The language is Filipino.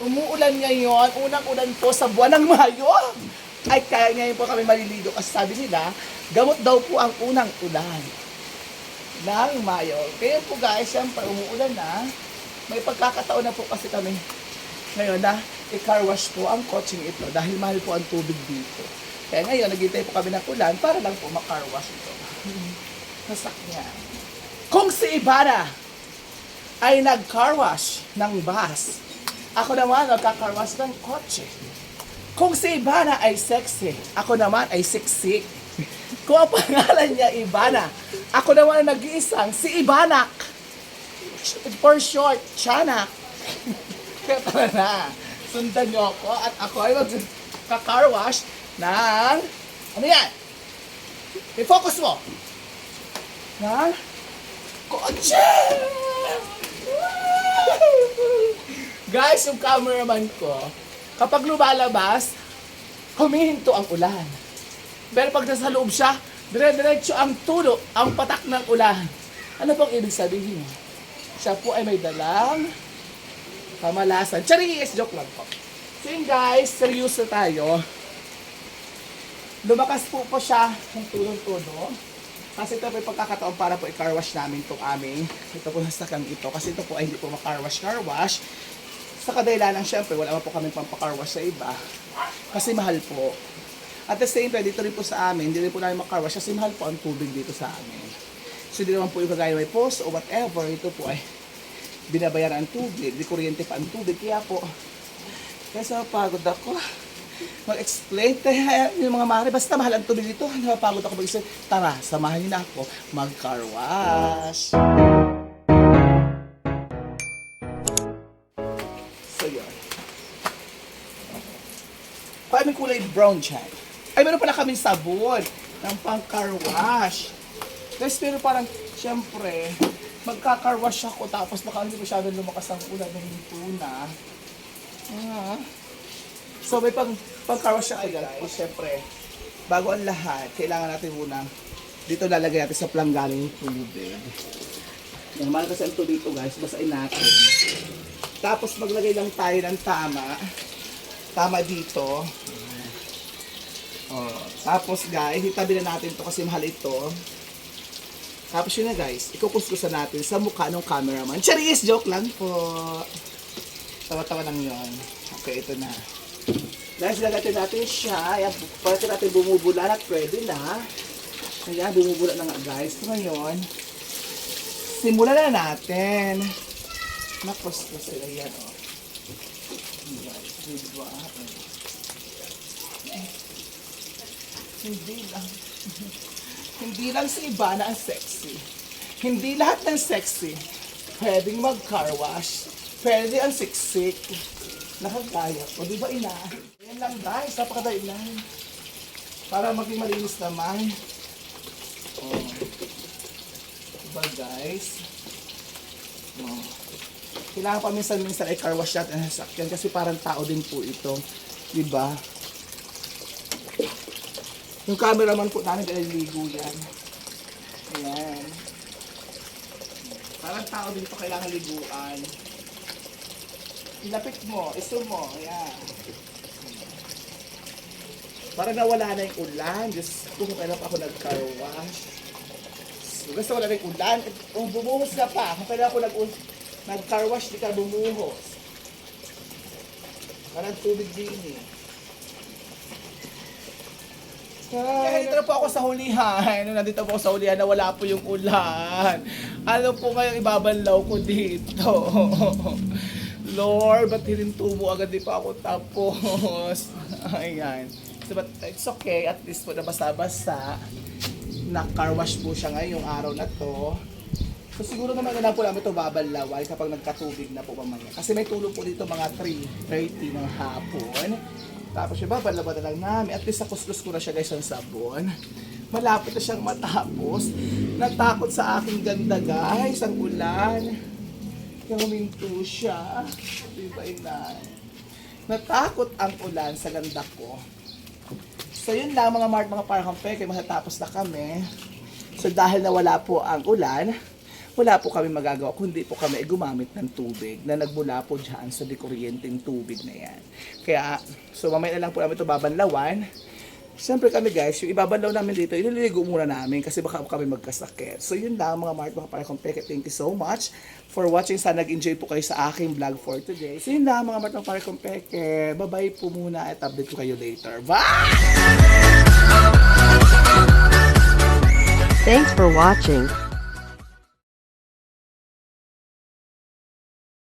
Umuulan ngayon, unang ulan po sa buwan ng Mayo. Ay, kaya ngayon po kami maliligo kasi sabi nila, gamot daw po ang unang ulan ng Mayo. Kaya po guys, siyempre umuulan na. May pagkakataon na po kasi kami ngayon na i-car wash po ang kotseng ito dahil mahal po ang tubig dito. Kaya ngayon, naghintay po kami ng ulan para lang po ma-car wash ito. Nasakyan. Kung si Ivana ay nag-car wash ng bus, ako naman nagka-car wash ng kotse. Kung si Ivana ay sexy, ako naman ay siksik. Kung ang pangalan niya Ivana, ako naman ang nag-iisang si Ibanak. For short, Chanak. Kaya tara na, sundan niyo ako at ako ay magka-car wash ng, ano yan? I-focus mo. Ng kotse! Guys, yung cameraman ko, kapag lumalabas, humihinto ang ulan. Pero pag nasa loob siya, dire-diretso ang tulo, ang patak ng ulan. Ano pong ibig sabihin? Siya po ay may dalang kamalasan. Charis! Joke lang po. So yun guys, seryoso tayo. Lumakas po siya ng tulong-tulo. Kasi ito po yung pagkakataon para po i-car wash namin itong aming, ito po sasakang ito. Kasi ito po ay hindi po ma-car wash. Sa kadahilanan, syempre, wala pa po kami pampa-car wash sa iba. Kasi mahal po. At the same time, dito rin po sa amin, hindi rin po namin ma-car wash kasi mahal po ang tubig dito sa amin. So, hindi naman po yung kagaya may post o whatever, ito po ay binabayaran ang tubig, di kuryente pa ang tubig. Kaya po, kaya pagod ako mag-explain tayo yung mga mare. Basta mahal ang tubig dito, napapagod ako mag-explain. Tara, samahan niyo na ako mag-car wash. So, yun. Kaming kulay brown dyan. Ay, meron pala kaming sabon ng pang-car wash. Guys, pero parang, syempre, magka-car wash ako tapos baka hindi masyadong lumakas ang ulan na hinto na. So, may pang-car wash siya ay guys. Syempre, bago ang lahat, kailangan natin unang dito lalagay natin sa planggaling yung tubig. Normal kasi ang tubig ito guys, basain natin. Tapos maglagay lang tayo ng tama dito. Oh, tapos guys, itabi na natin to kasi mahal ito. Tapos yun na guys, ikukuskusan natin sa mukha ng cameraman. Charis! Joke lang po. Tawa-tawa lang yun. Okay, ito na. Guys, lagatin natin siya. Ayan, pati natin bumubula at pwede na. Ayan, bumubula na nga guys. So ngayon, simulan na natin. Nakuskus sila yan, o. Diba? Hindi lang si Ivana ang sexy. Hindi lahat ng sexy pwedeng mag-car wash. Pwede ang siksik. Nakagaya. O diba ina? Yan lang guys. Napakadali lang. Para maging malinis naman. O. Diba guys? O. Kailangan pa minsan-minsan ay car wash natin ang sasakyan kasi parang tao din po ito. Diba? Yung cameraman po namin naliligo yan. Ayan. Parang tao din po kailangan liguan. Ilapit mo, iso mo. Ayan. Parang nawala na yung ulan. Diyos ko, kung kailan pa ako nag-car wash. So, gusto wala na yung ulan. Bumuhos ka pa. Kung kailan ako nag-car wash, di ka bumuhos. Parang tubig din eh. Kaya dito na po ako sa hulihan. Nandito po ako sa hulihan na wala po yung ulan. Ano po ngayong ibabanlaw ko dito? Lord, ba't hirinto mo agad di pa ako tapos? Ayan. So, but it's okay. At least po na basa-basa. Na-car wash po siya ngayong araw na to. So siguro naman na po namin ito babanlaway kapag nagkatubig na po mamaya. Kasi may tulog po dito mga 3:30 ng hapon. Tapos yung babanlawan na lang namin. At least nakuskus ko na siya guys ang sabon. Malapit na siyang matapos. Natakot sa aking ganda guys ang ulan. Kaya huminto siya. Diba ina? Natakot ang ulan sa ganda ko. So yun lang mga parang peke, matatapos na kami. So dahil nawala po ang ulan, wala po kami magagawa kundi po kami gumamit ng tubig na nagmula po dyan sa dikuryenteng tubig na yan. Kaya, so mamaya na lang po namin ito babanlawan. Siyempre kami guys, yung ibabanlaw namin dito, ililigo muna namin kasi baka kami magkasakit. So yun lang mga Mart, mga Parekumpeke, thank you so much for watching. Sana nag-enjoy po kayo sa aking vlog for today. So yun lang mga Mart, mga Parekumpeke. Bye-bye po muna at update ko kayo later. Bye! Thanks for watching.